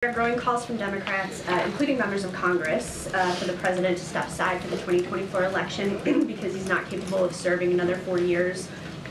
There are growing calls from Democrats, including members of Congress, for the president to step aside for the 2024 election because he's not capable of serving another 4 years.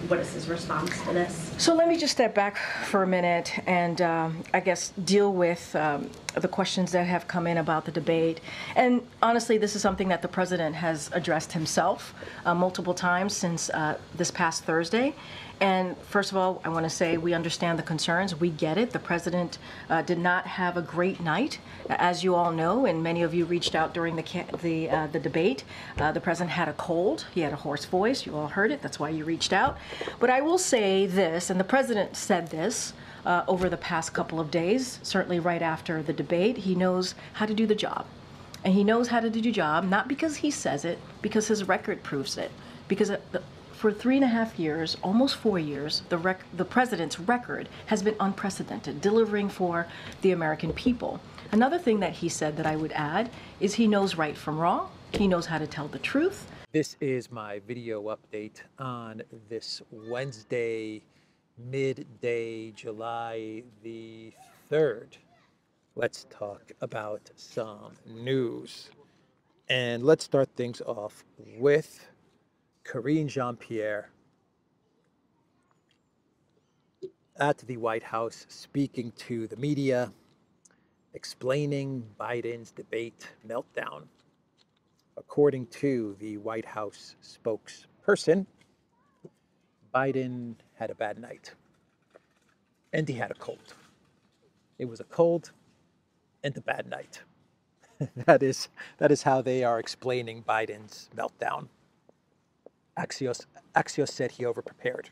What is his response to this? So let me just step back for a minute and I guess deal with the questions that have come in about the debate. And honestly, this is something that the president has addressed himself multiple times since this past Thursday. And first of all, I want to say we understand the concerns. We get it. The president did not have a great night, as you all know, and many of you reached out during the debate. The president had a cold. He had a hoarse voice. You all heard it. That's why you reached out. But I will say this, and the president said this over the past couple of days, certainly right after the debate. He knows how to do the job. And he knows how to do the job, not because he says it, because his record proves it. Because for 3.5 years, almost 4 years, the president's record has been unprecedented, delivering for the American people. Another thing that he said that I would add is he knows right from wrong. He knows how to tell the truth. This is my video update on this Wednesday, midday, July the 3rd. Let's talk about some news. And let's start things off with Karine Jean-Pierre at the White House speaking to the media, explaining Biden's debate meltdown. According to the White House spokesperson, Biden had a bad night and he had a cold. It was a cold and a bad night. That is how they are explaining Biden's meltdown. Axios said he overprepared.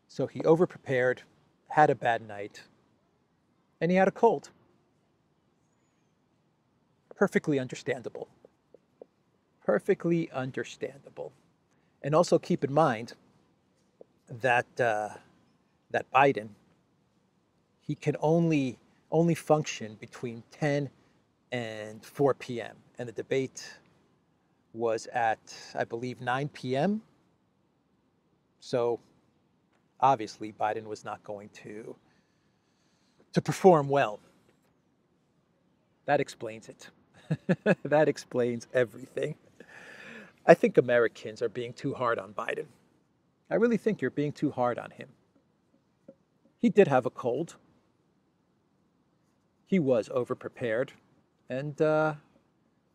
So he overprepared, had a bad night, and he had a cold. Perfectly understandable. Perfectly understandable. And also keep in mind that that Biden, he can only function between 10 and 4 p.m. And the debate was at, I believe, 9 p.m. So obviously Biden was not going to perform well. That explains it. That explains everything. I think Americans are being too hard on Biden. I really think you're being too hard on him. He did have a cold. He was overprepared. And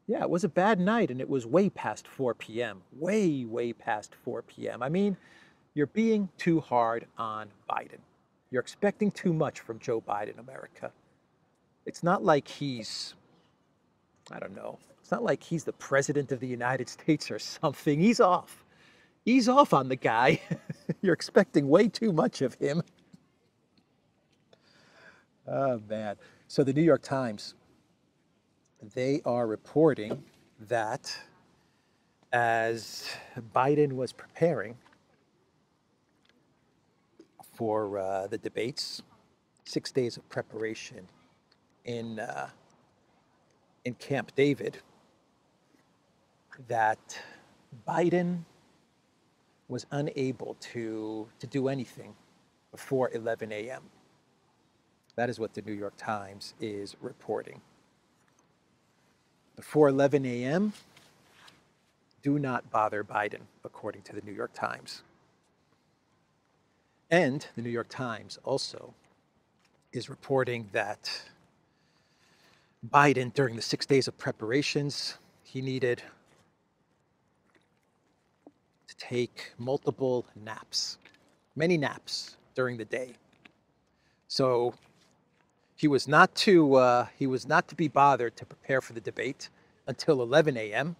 yeah, it was a bad night, and it was way past 4 p.m. Way past 4 p.m. I mean, you're being too hard on Biden. You're expecting too much from Joe Biden, America. It's not like he's, I don't know, it's not like he's the president of the United States or something. He's off. Ease off on the guy. You're expecting way too much of him. Oh, man. So the New York Times, they are reporting that as Biden was preparing for the debates, 6 days of preparation in Camp David, that Biden was unable to do anything before 11 a.m. That is what the New York Times is reporting. Before 11 a.m., do not bother Biden, according to the New York Times. And the New York Times also is reporting that Biden, during the 6 days of preparations, he needed to take multiple naps, many naps during the day. So he was not to be bothered to prepare for the debate until 11 a.m.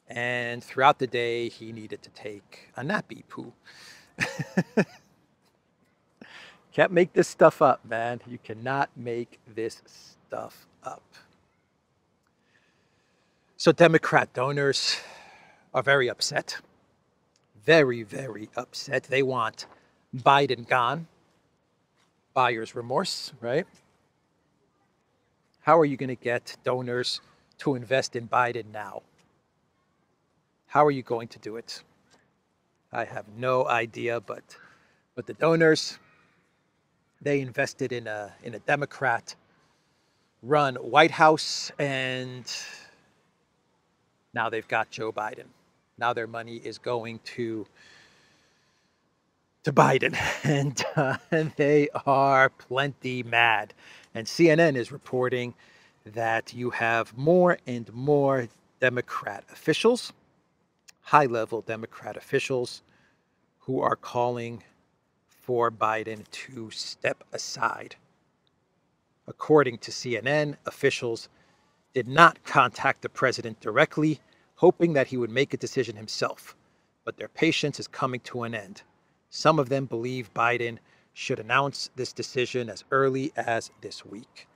And throughout the day, he needed to take a nappy poo. Can't make this stuff up, man. You cannot make this stuff up. So Democrat donors are very upset. Very upset. They want Biden gone. Buyer's remorse, right? How are you going to get donors to invest in Biden now? How are you going to do it? I have no idea, but the donors, they invested in a Democrat run White House, and now they've got Joe Biden. Now their money is going to Biden, and they are plenty mad. And CNN is reporting that you have more and more Democrat officials, high-level Democrat officials, who are calling for Biden to step aside. According to CNN, officials did not contact the president directly, hoping that he would make a decision himself, but their patience is coming to an end. Some of them believe Biden should announce this decision as early as this week.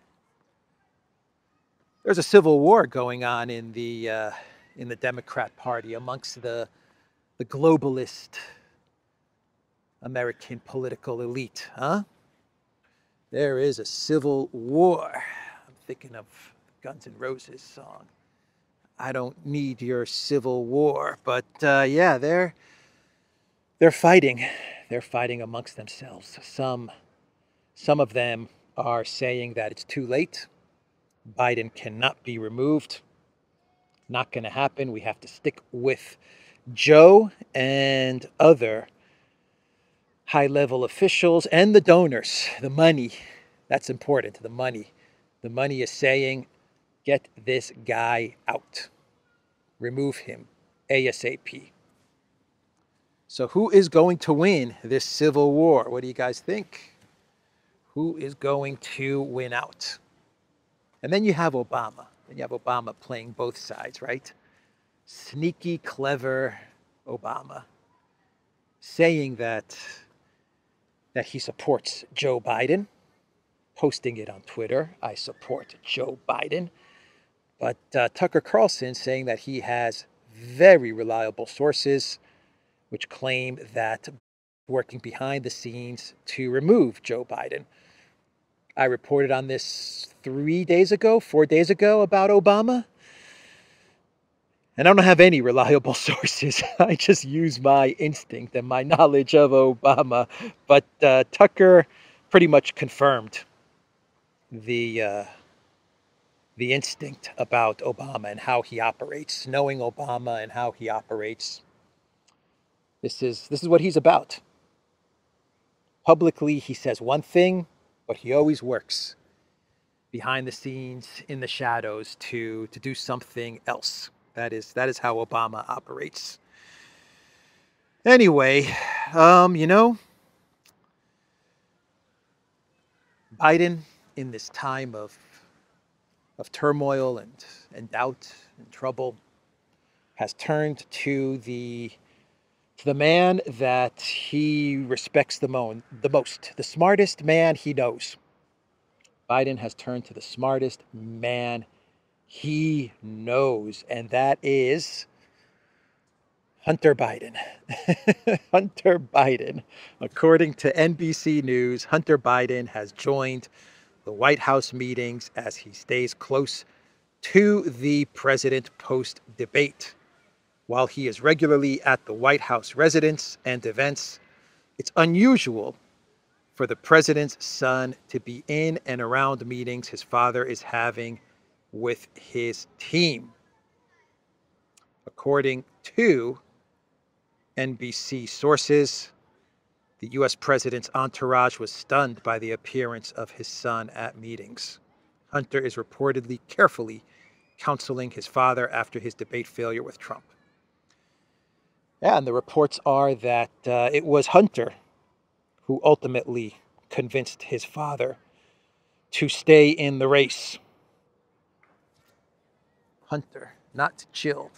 There's a civil war going on in the Democrat Party amongst the globalist American political elite, huh? There is a civil war. I'm thinking of Guns N' Roses song. I don't need your civil war, but yeah, they're fighting. They're fighting amongst themselves. Some of them are saying that it's too late. Biden cannot be removed. Not going to happen. We have to stick with Joe and other high-level officials and the donors. The money, that's important, the money. The money is saying, get this guy out. Remove him ASAP. So who is going to win this civil war? What do you guys think? Who is going to win out? And then you have Obama. And you have Obama playing both sides, right? Sneaky, clever Obama saying that he supports Joe Biden, posting it on Twitter, I support Joe Biden. But Tucker Carlson saying that he has very reliable sources which claim that working behind the scenes to remove Joe Biden. I reported on this 4 days ago about Obama. And I don't have any reliable sources. I just use my instinct and my knowledge of Obama. But Tucker pretty much confirmed the instinct about Obama and how he operates. Knowing Obama and how he operates, this is what he's about. Publicly, he says one thing, but he always works behind the scenes, in the shadows, to do something else. That is how Obama operates. Anyway, Biden, in this time of turmoil and doubt and trouble, has turned to the man that he respects the most, the smartest man he knows. Biden has turned to the smartest man he knows, and that is Hunter Biden. Hunter Biden. According to NBC News, Hunter Biden has joined the White House meetings as he stays close to the president post-debate. While he is regularly at the White House residence and events, it's unusual for the president's son to be in and around meetings his father is having with his team. According to NBC sources, the U.S. president's entourage was stunned by the appearance of his son at meetings. Hunter is reportedly carefully counseling his father after his debate failure with Trump. Yeah, and the reports are that it was Hunter who ultimately convinced his father to stay in the race. Hunter, not to chill.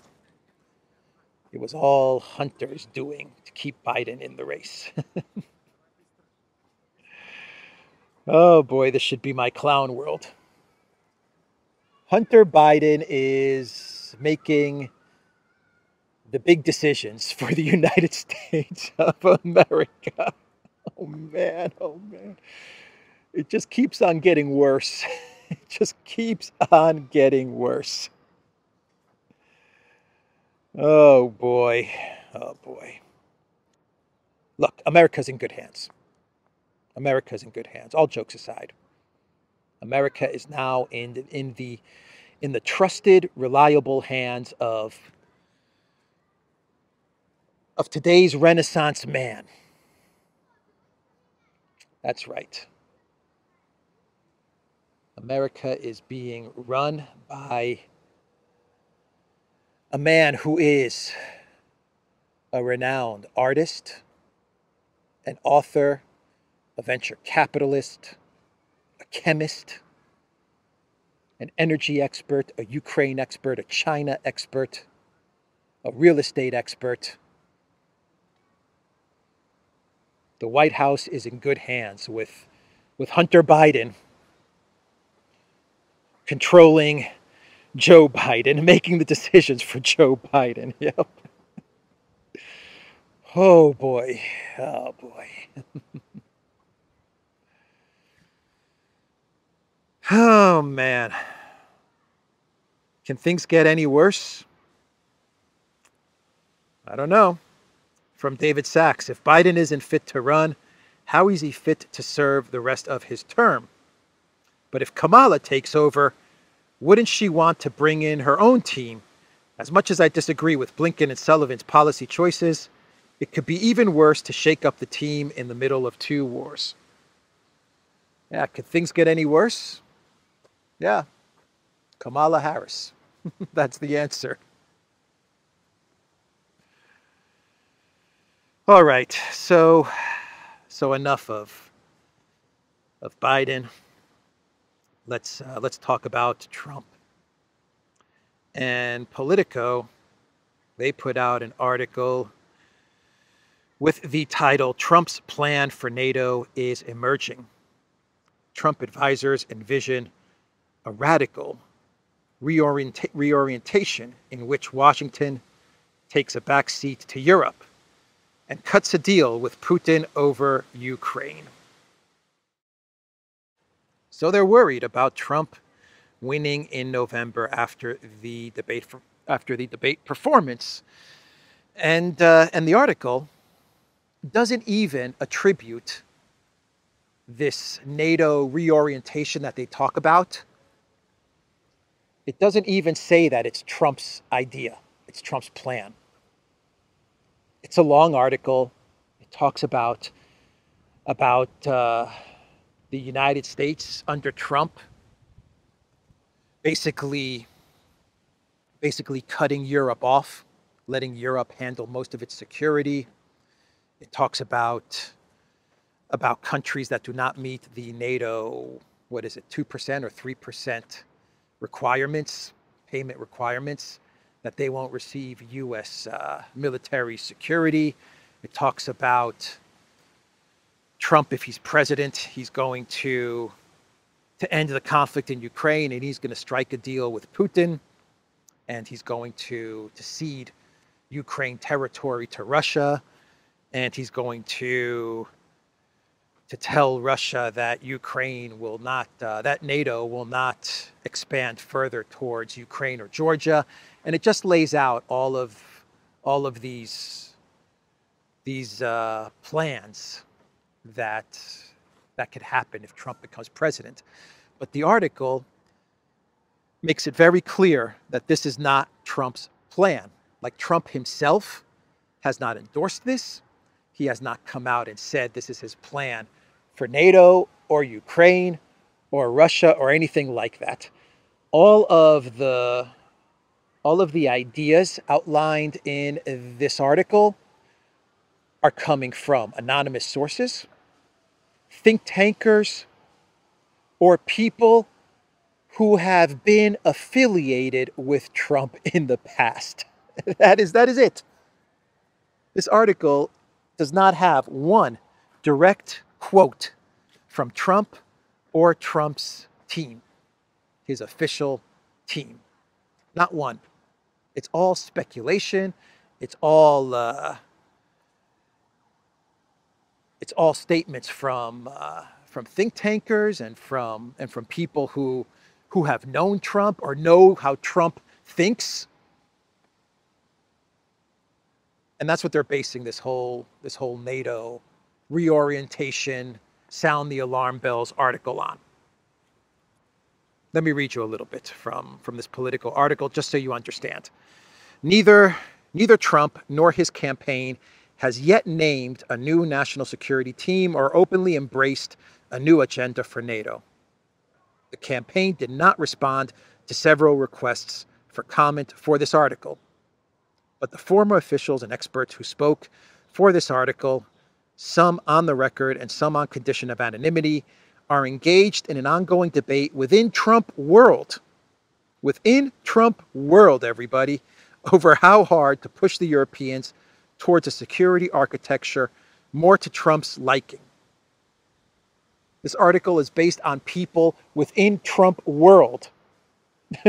It was all Hunter's doing to keep Biden in the race. Oh boy, this should be my clown world. Hunter Biden is making the big decisions for the United States of America. Oh man, oh man. It just keeps on getting worse. It just keeps on getting worse. Oh boy, oh boy. Look, America's in good hands. America's in good hands, all jokes aside. America is now in the trusted, reliable hands of today's Renaissance man. That's right. America is being run by a man who is a renowned artist, an author, a venture capitalist, a chemist, an energy expert, a Ukraine expert, a China expert, a real estate expert. The White House is in good hands with Hunter Biden controlling Joe Biden, making the decisions for Joe Biden. Yep. Oh boy. Oh boy. Oh man. Can things get any worse? I don't know. From David Sachs, if Biden isn't fit to run, how is he fit to serve the rest of his term? But if Kamala takes over, wouldn't she want to bring in her own team? As much as I disagree with Blinken and Sullivan's policy choices, it could be even worse to shake up the team in the middle of two wars. Yeah, could things get any worse? Yeah, Kamala Harris. That's the answer. All right, so enough of Biden. Let's talk about Trump. And Politico, they put out an article with the title, Trump's Plan for NATO is Emerging. Trump advisors envision a radical reorientation in which Washington takes a backseat to Europe and cuts a deal with Putin over Ukraine. So they're worried about Trump winning in November after the debate performance, and the article doesn't even attribute this NATO reorientation that they talk about. It doesn't even say that it's Trump's idea, it's Trump's plan. It's a long article. It talks about the United States under Trump basically cutting Europe off, letting Europe handle most of its security. It talks about countries that do not meet the NATO, 2% or 3% requirements, payment requirements, that they won't receive U.S. Military security. It talks about Trump, if he's president, he's going to end the conflict in Ukraine, and he's going to strike a deal with Putin, and he's going to cede Ukraine territory to Russia, and he's going to tell Russia that Ukraine will not, that NATO will not expand further towards Ukraine or Georgia, and it just lays out all of these plans that could happen if Trump becomes president. But the article makes it very clear that this is not Trump's plan. Like, Trump himself has not endorsed this. He has not come out and said this is his plan for NATO or Ukraine or Russia or anything like that. All of the ideas outlined in this article are coming from anonymous sources, think tankers, or people who have been affiliated with Trump in the past. That is it. This article does not have one direct quote from Trump or Trump's team, his official team. Not one. It's all speculation. It's all statements from think tankers and from people who have known Trump or know how Trump thinks. And that's what they're basing this whole NATO reorientation, sound the alarm bells article on. Let me read you a little bit from this Politico article, just so you understand. Neither Trump nor his campaign has yet named a new national security team or openly embraced a new agenda for NATO. The campaign did not respond to several requests for comment for this article. But the former officials and experts who spoke for this article, some on the record and some on condition of anonymity, are engaged in an ongoing debate within Trump world, everybody, over how hard to push the Europeans towards a security architecture more to Trump's liking. This article is based on people within Trump world,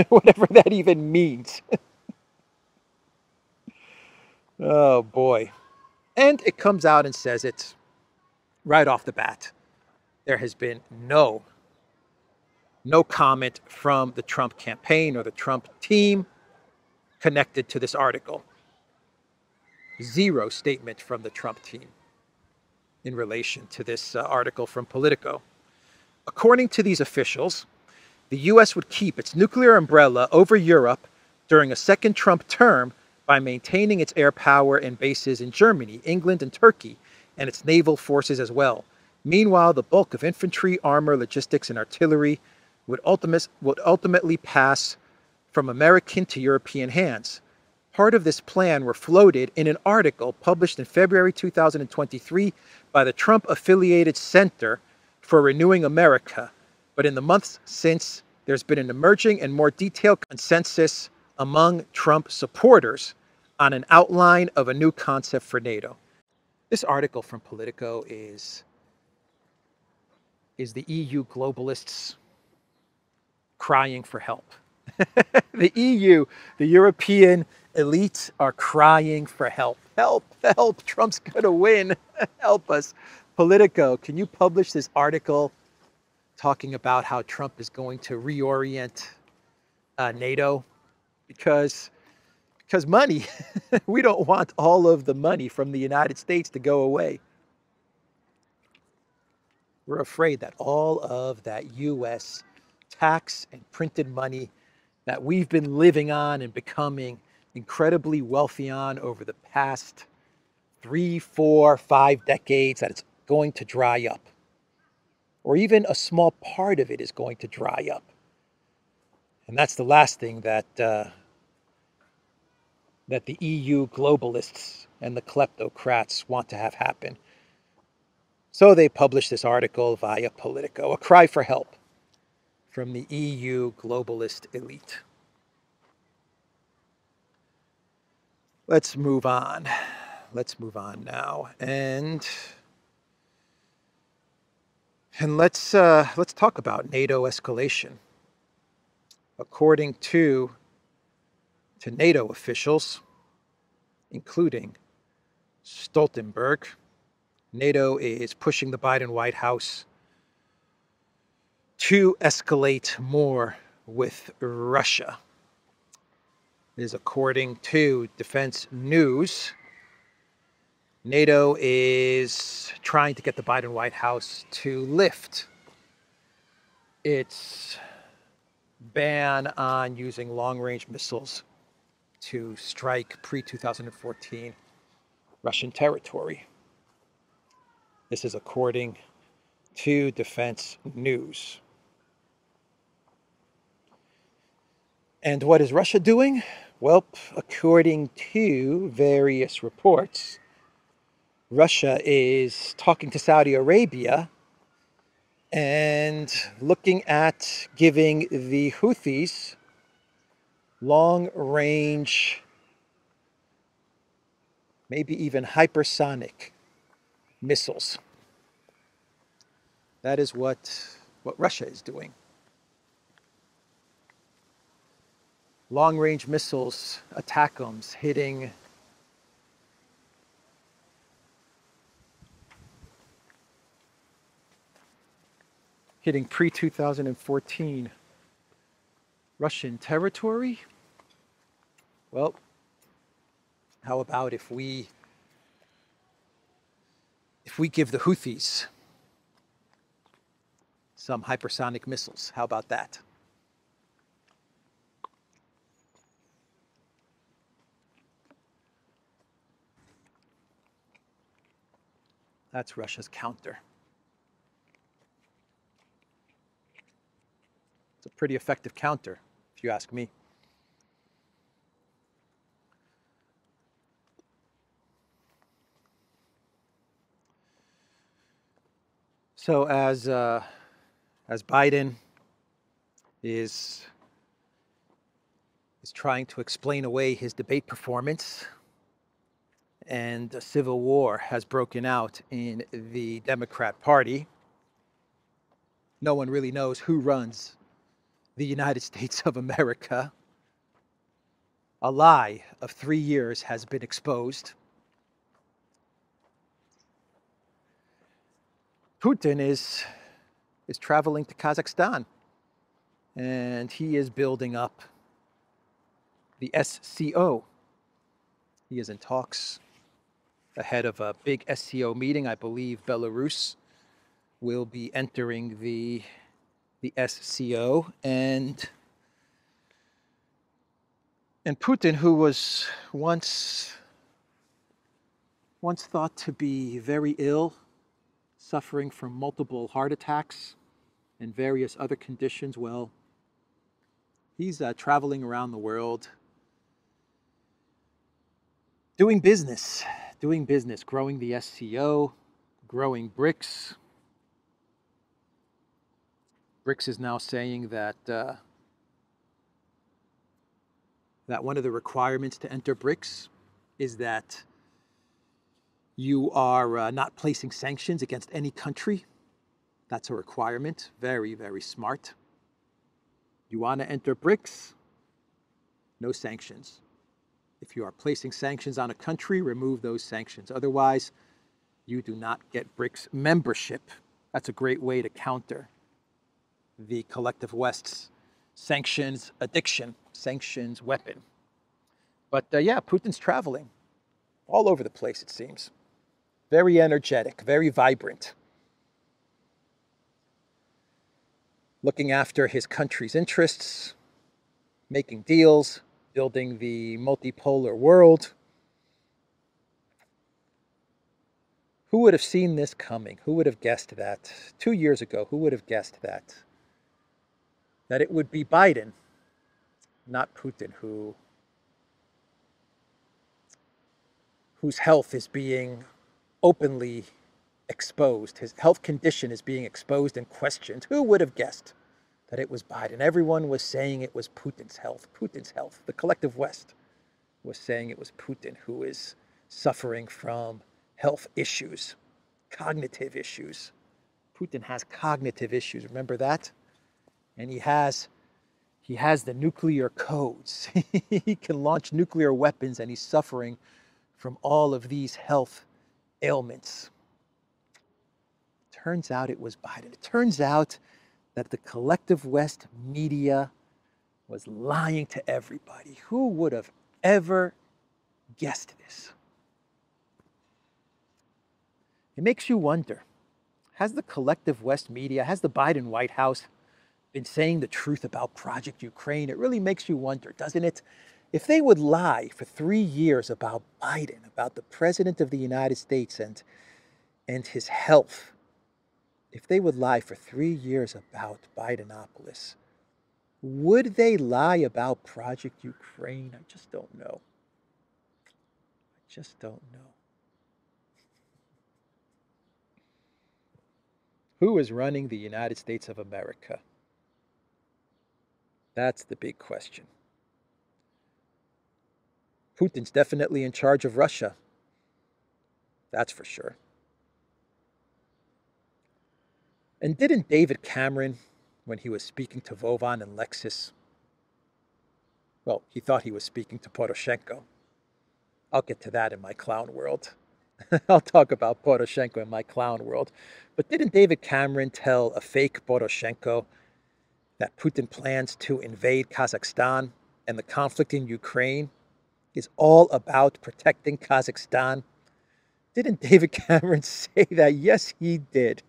whatever that even means. Oh boy. And it comes out and says it right off the bat. There has been no comment from the Trump campaign or the Trump team connected to this article. Zero statement from the Trump team in relation to this article from Politico. According to these officials, the U.S. would keep its nuclear umbrella over Europe during a second Trump term by maintaining its air power and bases in Germany, England, and Turkey, and its naval forces as well. Meanwhile, the bulk of infantry, armor, logistics, and artillery would ultimately pass from American to European hands. Part of this plan were floated in an article published in February 2023 by the Trump-affiliated Center for Renewing America. But in the months since, there's been an emerging and more detailed consensus among Trump supporters on an outline of a new concept for NATO. This article from Politico is the EU globalists crying for help. The EU, the European elites are crying for help. Help, help, Trump's gonna win. Help us. Politico, can you publish this article talking about how Trump is going to reorient NATO? Because money, we don't want all of the money from the United States to go away. We're afraid that all of that U.S. tax and printed money that we've been living on and becoming incredibly wealthy on over the past 3, 4, 5 decades, that it's going to dry up. Or even a small part of it is going to dry up. And that's the last thing that the EU globalists and the kleptocrats want to have happen. So they published this article via Politico, a cry for help from the EU globalist elite. Let's move on. Let's move on now, and let's talk about NATO escalation. According to NATO officials, including Stoltenberg, NATO is pushing the Biden White House to escalate more with Russia. This is according to Defense News. NATO is trying to get the Biden White House to lift its ban on using long-range missiles to strike pre-2014 Russian territory. This is according to Defense News. And what is Russia doing? Well, according to various reports, Russia is talking to Saudi Arabia and looking at giving the Houthis long-range, maybe even hypersonic missiles. That is what Russia is doing. Long-range missiles, ATACMS, hitting pre-2014 Russian territory. Well, how about if we give the Houthis some hypersonic missiles? How about that? That's Russia's counter. It's a pretty effective counter, if you ask me. So as Biden is trying to explain away his debate performance, and a civil war has broken out in the Democrat Party, no one really knows who runs the United States of America. A lie of 3 years has been exposed. Putin is traveling to Kazakhstan, and he is building up the SCO. He is in talks ahead of a big SCO meeting. I believe Belarus will be entering the SCO, and Putin, who was once thought to be very ill, suffering from multiple heart attacks and various other conditions, well, he's traveling around the world doing business, growing the SCO, growing BRICS. BRICS is now saying that that one of the requirements to enter BRICS is that you are not placing sanctions against any country. That's a requirement. Very, very smart. You want to enter BRICS? No sanctions. If you are placing sanctions on a country, remove those sanctions. Otherwise, you do not get BRICS membership. That's a great way to counter the collective West's sanctions addiction, sanctions weapon. But yeah, Putin's traveling all over the place, it seems. Very energetic, very vibrant. Looking after his country's interests, making deals, building the multipolar world. Who would have seen this coming? Who would have guessed that? 2 years ago, who would have guessed that? That it would be Biden, not Putin, whose health is being openly exposed. His health condition is being exposed and questioned. Who would have guessed that it was Biden? Everyone was saying it was Putin's health. Putin's health. The collective West was saying it was Putin who is suffering from health issues, cognitive issues. Putin has cognitive issues. Remember that? And he has the nuclear codes. He can launch nuclear weapons, and he's suffering from all of these health ailments. Turns out it was Biden. It turns out that the collective West media was lying to everybody. Who would have ever guessed this? It makes you wonder, has the collective West media, has the Biden White House been saying the truth about Project Ukraine? It really makes you wonder, doesn't it? If they would lie for 3 years about Biden, about the President of the United States and his health, if they would lie for 3 years about Bidenopolis, would they lie about Project Ukraine? I just don't know. I just don't know. Who is running the United States of America? That's the big question. Putin's definitely in charge of Russia. That's for sure. And didn't David Cameron, when he was speaking to Vovan and Lexus, well, he thought he was speaking to Poroshenko. I'll get to that in my clown world. I'll talk about Poroshenko in my clown world. But didn't David Cameron tell a fake Poroshenko that Putin plans to invade Kazakhstan and the conflict in Ukraine is all about protecting Kazakhstan? Didn't David Cameron say that? Yes, he did.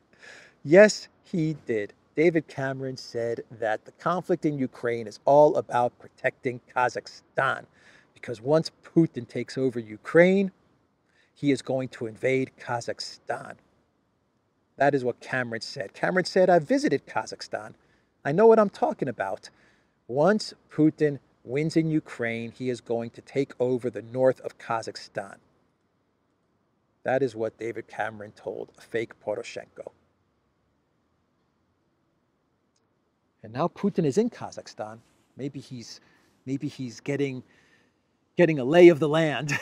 Yes, he did. David Cameron said that the conflict in Ukraine is all about protecting Kazakhstan, because once Putin takes over Ukraine, he is going to invade Kazakhstan. That is what Cameron said. Cameron said, I visited Kazakhstan. I know what I'm talking about. Once Putin wins in Ukraine, he is going to take over the north of Kazakhstan. That is what David Cameron told a fake Poroshenko. And now Putin is in Kazakhstan. Maybe he's getting a lay of the land.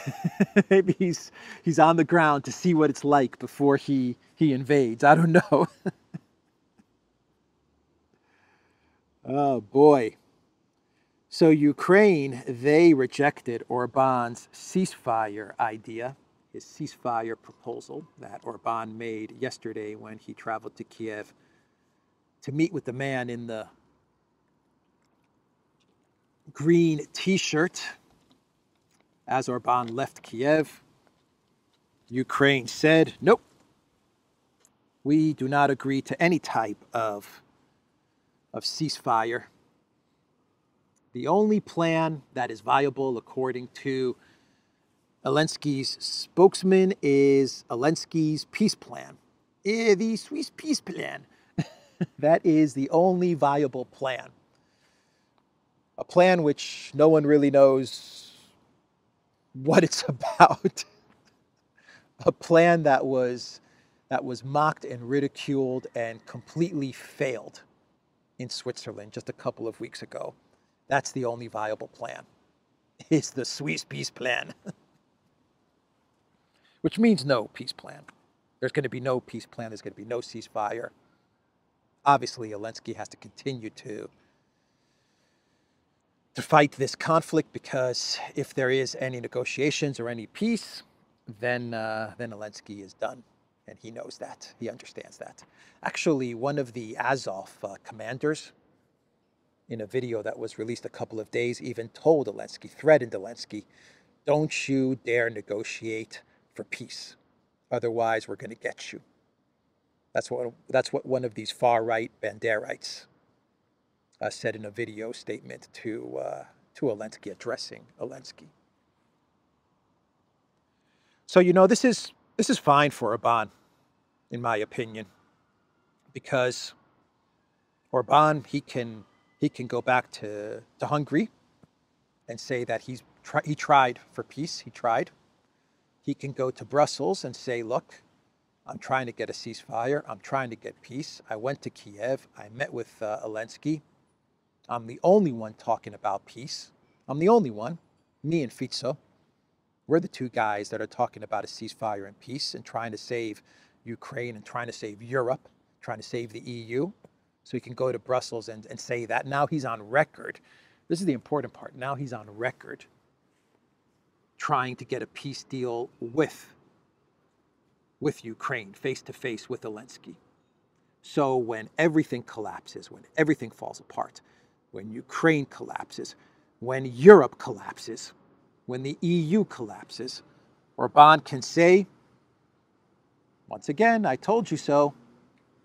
Maybe he's on the ground to see what it's like before he invades. I don't know. Oh boy. So Ukraine, they rejected Orban's ceasefire idea, his ceasefire proposal that Orban made yesterday when he traveled to Kiev to meet with the man in the green t-shirt. As Orban left Kiev, Ukraine said, nope, we do not agree to any type of ceasefire. The only plan that is viable, according to Zelensky's spokesman, is Zelensky's peace plan. The Swiss peace plan. That is the only viable plan. A plan which no one really knows what it's about. A plan that was mocked and ridiculed and completely failed in Switzerland just a couple of weeks ago. That's the only viable plan. It's the Swiss peace plan. Which means no peace plan. There's going to be no peace plan. There's going to be no ceasefire. Obviously, Zelensky has to continue to fight this conflict, because if there is any negotiations or any peace, then Zelensky is done. And he knows that. He understands that. Actually, one of the Azov commanders, in a video that was released a couple of days, even told Zelensky, threatened Zelensky, don't you dare negotiate for peace. Otherwise, we're going to get you. That's what one of these far-right Banderites said in a video statement to Zelensky, addressing Zelensky. So, this is fine for Orban, in my opinion, because Orban, he can go back to Hungary and say that he tried for peace. He tried. He can go to Brussels and say, look, I'm trying to get a ceasefire. I'm trying to get peace. I went to Kiev. I met with Zelensky. I'm the only one talking about peace. I'm the only one, me and Fico. We're the two guys that are talking about a ceasefire and peace and trying to save Ukraine and trying to save Europe, trying to save the EU. So he can go to Brussels and say that. Now he's on record. This is the important part. Now he's on record trying to get a peace deal with Ukraine, face-to-face with Zelensky. So when everything collapses, when everything falls apart, when Ukraine collapses, when Europe collapses, when the EU collapses, Orban can say, once again, I told you so.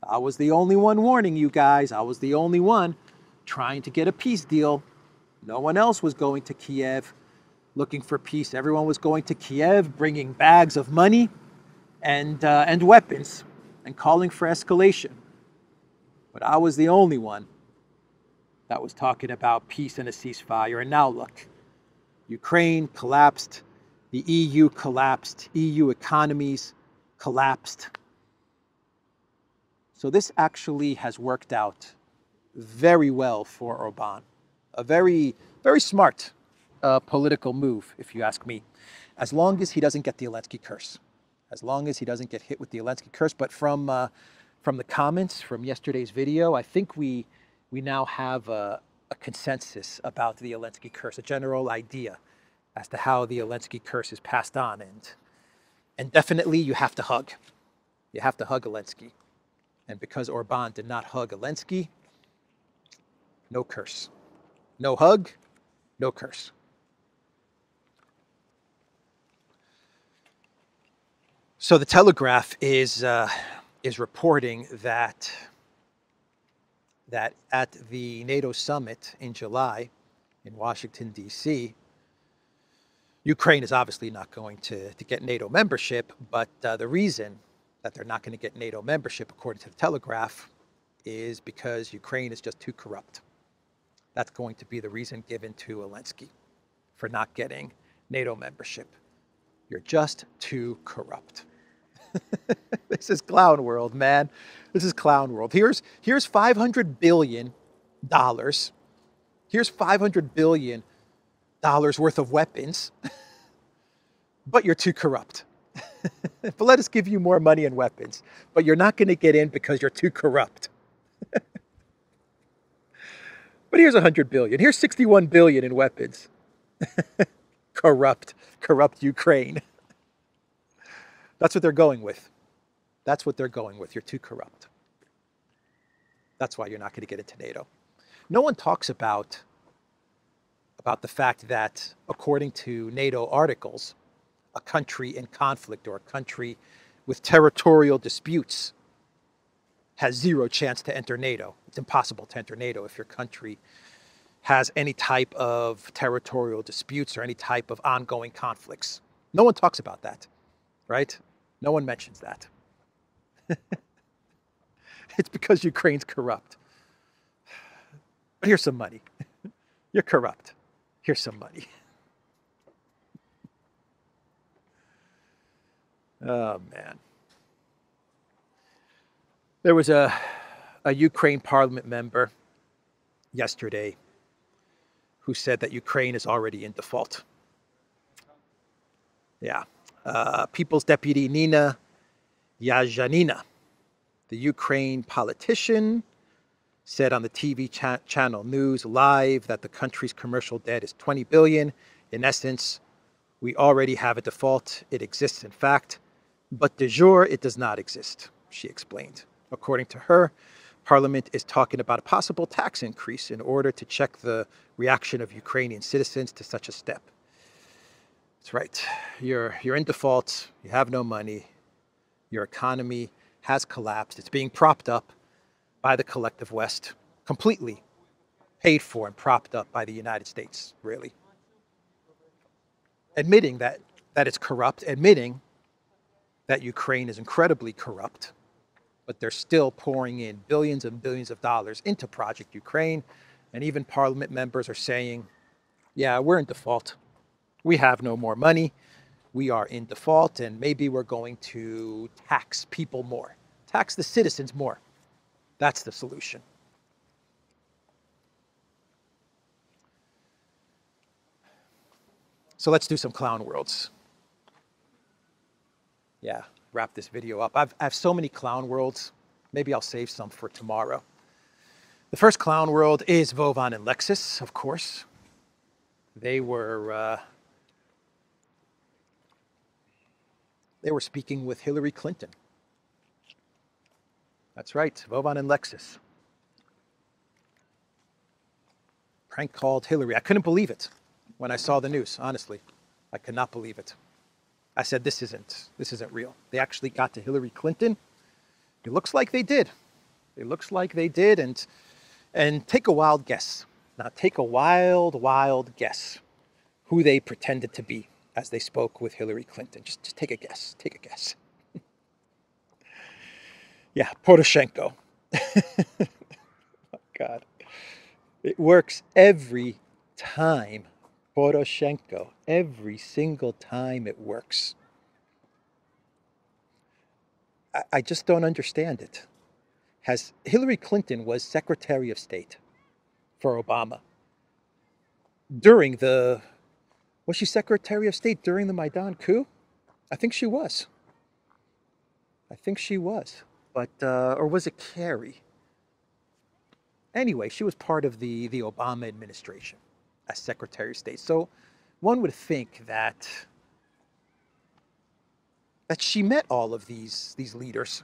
I was the only one warning you guys. I was the only one trying to get a peace deal. No one else was going to Kiev looking for peace. Everyone was going to Kiev bringing bags of money and weapons and calling for escalation. But I was the only one that was talking about peace and a ceasefire. And now look, Ukraine collapsed, the EU collapsed, EU economies collapsed. So this actually has worked out very well for Orban. A very, very smart political move, if you ask me. As long as he doesn't get the Zelensky curse. As long as he doesn't get hit with the Zelensky curse. But from the comments from yesterday's video, I think we now have a consensus about the Zelensky curse, a general idea as to how the Zelensky curse is passed on. And definitely you have to hug. You have to hug Zelensky. And because Orban did not hug Zelensky, no curse. No hug, no curse. So the Telegraph is reporting that at the NATO summit in July in Washington, D.C., Ukraine is obviously not going to get NATO membership, but the reason that they're not going to get NATO membership, according to the Telegraph, is because Ukraine is just too corrupt. That's going to be the reason given to Zelensky for not getting NATO membership. You're just too corrupt. This is clown world, man. This is clown world. Here's $500 billion. Here's $500 billion worth of weapons, but you're too corrupt. But let us give you more money and weapons, but you're not going to get in because you're too corrupt. But here's $100 billion. Here's $61 billion in weapons. Corrupt Ukraine. That's what they're going with. That's what they're going with. You're too corrupt. That's why you're not going to get into NATO. No one talks about the fact that, according to NATO articles, a country in conflict or a country with territorial disputes has zero chance to enter NATO. It's impossible to enter NATO if your country has any type of territorial disputes or any type of ongoing conflicts. No one talks about that, right? No one mentions that. It's because Ukraine's corrupt. But here's some money. You're corrupt. Here's some money. Oh, man. There was a Ukraine parliament member yesterday who said that Ukraine is already in default. Yeah. People's Deputy Nina Yazhanina, the Ukraine politician, said on the TV channel News Live that the country's commercial debt is $20 billion. In essence, we already have a default. It exists, in fact, but de jure, it does not exist, she explained. According to her, Parliament is talking about a possible tax increase in order to check the reaction of Ukrainian citizens to such a step. That's right. You're in default. You have no money. Your economy has collapsed. It's being propped up by the collective West, completely paid for and propped up by the United States, really. Admitting that it's corrupt, admitting that Ukraine is incredibly corrupt, but they're still pouring in billions and billions of dollars into Project Ukraine. And even parliament members are saying, yeah, we're in default. We have no more money. We are in default, and maybe we're going to tax people more, tax the citizens more. That's the solution. So let's do some clown worlds. Yeah, wrap this video up. I have so many clown worlds. Maybe I'll save some for tomorrow. The first clown world is Vovan and Lexus, of course. They were speaking with Hillary Clinton. That's right, Vovan and Lexus. Prank called Hillary. I couldn't believe it when I saw the news, honestly. I could not believe it. I said, this isn't real. They actually got to Hillary Clinton. It looks like they did. It looks like they did, and take a wild guess. Now take a wild guess who they pretended to be as they spoke with Hillary Clinton. Just take a guess. Take a guess. Yeah, Poroshenko. Oh, God. It works every time. Poroshenko. Every single time it works. I just don't understand it. Hillary Clinton was Secretary of State for Obama. Was she Secretary of State during the Maidan coup? I think she was. But, or was it Kerry? Anyway, she was part of the Obama administration as Secretary of State. So one would think that she met all of these leaders.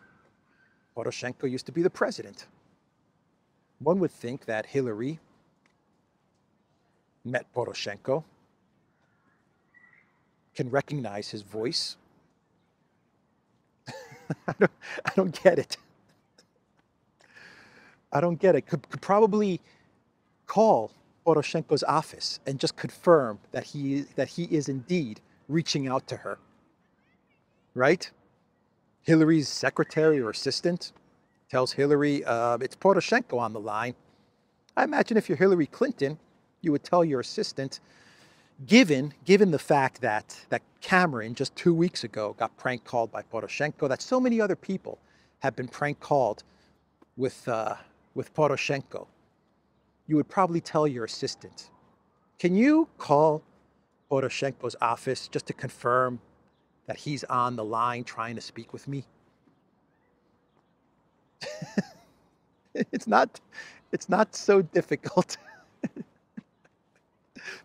Poroshenko used to be the president. One would think that Hillary met Poroshenko, can recognize his voice. I don't get it. I don't get it. Could probably call Poroshenko's office and just confirm that he is indeed reaching out to her. Right? Hillary's secretary or assistant tells Hillary, it's Poroshenko on the line. I imagine if you're Hillary Clinton, you would tell your assistant, given the fact that Cameron just 2 weeks ago got prank called by Poroshenko, that so many other people have been prank called with Poroshenko, you would probably tell your assistant, can you call Poroshenko's office just to confirm that he's on the line trying to speak with me? It's not so difficult.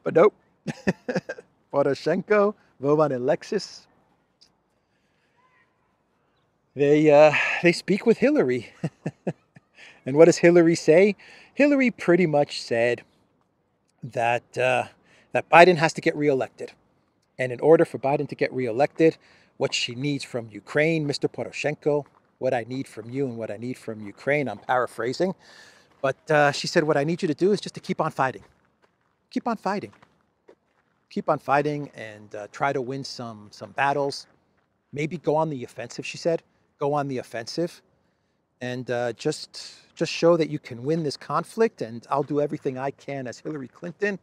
But nope. Poroshenko, Vovan and Alexis, they speak with Hillary. And what does Hillary say? Hillary pretty much said that that Biden has to get reelected. And in order for Biden to get reelected, what she needs from Ukraine, Mr. Poroshenko, what I need from you and what I need from Ukraine, I'm paraphrasing. But she said, what I need you to do is just to keep on fighting. Keep on fighting. Keep on fighting and try to win some battles. Maybe go on the offensive, she said. Go on the offensive. And just show that you can win this conflict. And I'll do everything I can as Hillary Clinton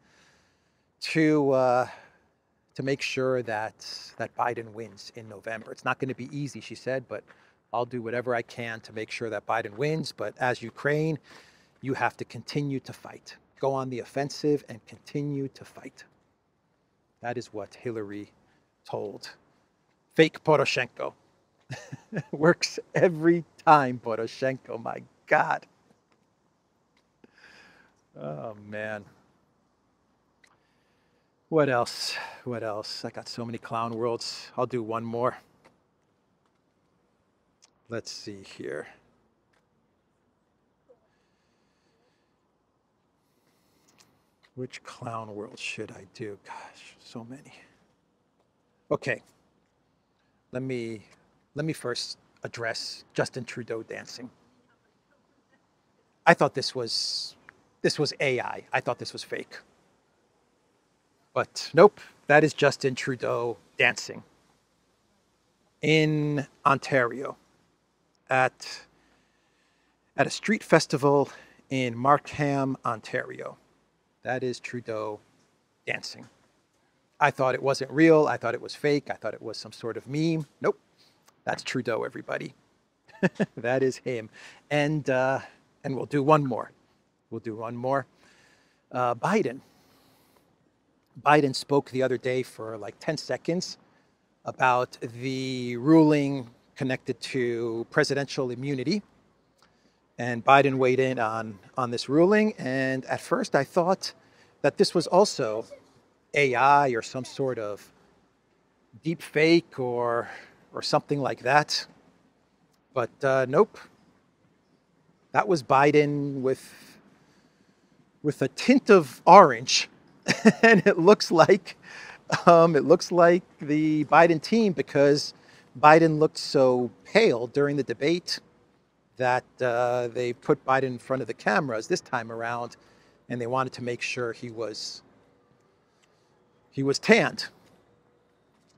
to make sure that Biden wins in November. It's not going to be easy, she said, but I'll do whatever I can to make sure that Biden wins. But as Ukraine, you have to continue to fight. Go on the offensive and continue to fight. That is what Hillary told fake Poroshenko. Works every time, Poroshenko. My God. Oh, man. What else? What else? I got so many clown worlds. I'll do one more. Let's see here. Which clown world should I do? Gosh, so many. Okay. Let me first address Justin Trudeau dancing. I thought this was AI. I thought this was fake. But nope, that is Justin Trudeau dancing in Ontario at a street festival in Markham, Ontario. That is Trudeau dancing. I thought it wasn't real. I thought it was fake. I thought it was some sort of meme. Nope. That's Trudeau, everybody. That is him. And we'll do one more. We'll do one more. Biden spoke the other day for like 10 seconds about the ruling connected to presidential immunity. And Biden weighed in on this ruling. And at first I thought that this was also AI or some sort of deep fake or something like that. But nope. That was Biden with a tint of orange. And it looks like the Biden team, because Biden looked so pale during the debate that they put Biden in front of the cameras this time around, and they wanted to make sure he was tanned.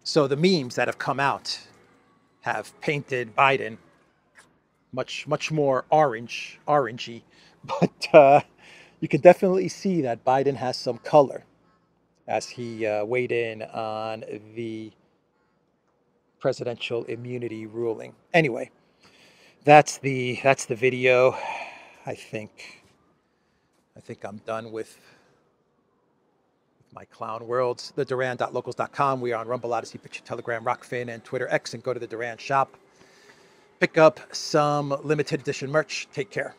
So the memes that have come out have painted Biden much more orangey, but you can definitely see that Biden has some color as he weighed in on the presidential immunity ruling. Anyway, that's the video. I think I'm done with my clown worlds. The Duran.locals.com. We are on Rumble, Odyssey, BitChute, Telegram, Rockfin, and Twitter X, and go to the Duran shop. Pick up some limited edition merch. Take care.